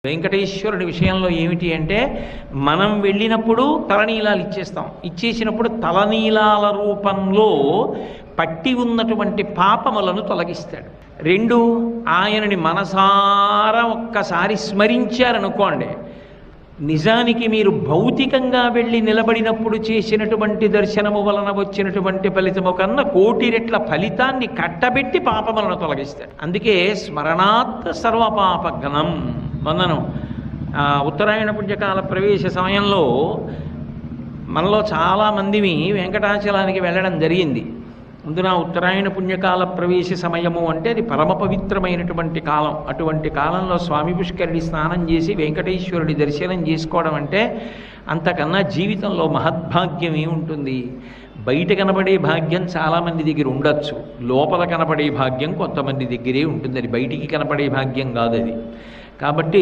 వెంకటేశ్వరుడి విషయంలో ఏమిటి అంటే మనం వెళ్ళినప్పుడు తలనీలాలు ఇచ్చేస్తాం. ఇచ్చేసినప్పుడు తలనీలాల రూపంలో పట్టి ఉన్నటువంటి పాపములను తొలగిస్తాడు. రెండు, ఆయనని మనసారా ఒక్కసారి స్మరించారనుకోండి, నిజానికి మీరు భౌతికంగా వెళ్ళి నిలబడినప్పుడు చేసినటువంటి దర్శనము వలన వచ్చినటువంటి ఫలితము కన్నా 1,000,000 రెట్ల ఫలితాన్ని కట్టబెట్టి పాపములను తొలగిస్తాడు. అందుకే స్మరణాత్ సర్వపాపఘ్నం. మనను ఉత్తరాయణ పుణ్యకాల ప్రవేశ సమయంలో మనలో చాలామందిని వెంకటాచలానికి వెళ్ళడం జరిగింది. అందున ఉత్తరాయణ పుణ్యకాల ప్రవేశ సమయము అంటే అది పరమ పవిత్రమైనటువంటి కాలం. అటువంటి కాలంలో స్వామి పుష్కరిణి స్నానం చేసి వెంకటేశ్వరుడి దర్శనం చేసుకోవడం అంటే అంతకన్నా జీవితంలో మహద్భాగ్యం ఏముంటుంది? బయట కనబడే భాగ్యం చాలామంది దగ్గర ఉండొచ్చు, లోపల కనబడే భాగ్యం కొంతమంది దగ్గరే ఉంటుంది. అది బయటికి కనబడే భాగ్యం కాదు అది. కాబట్టి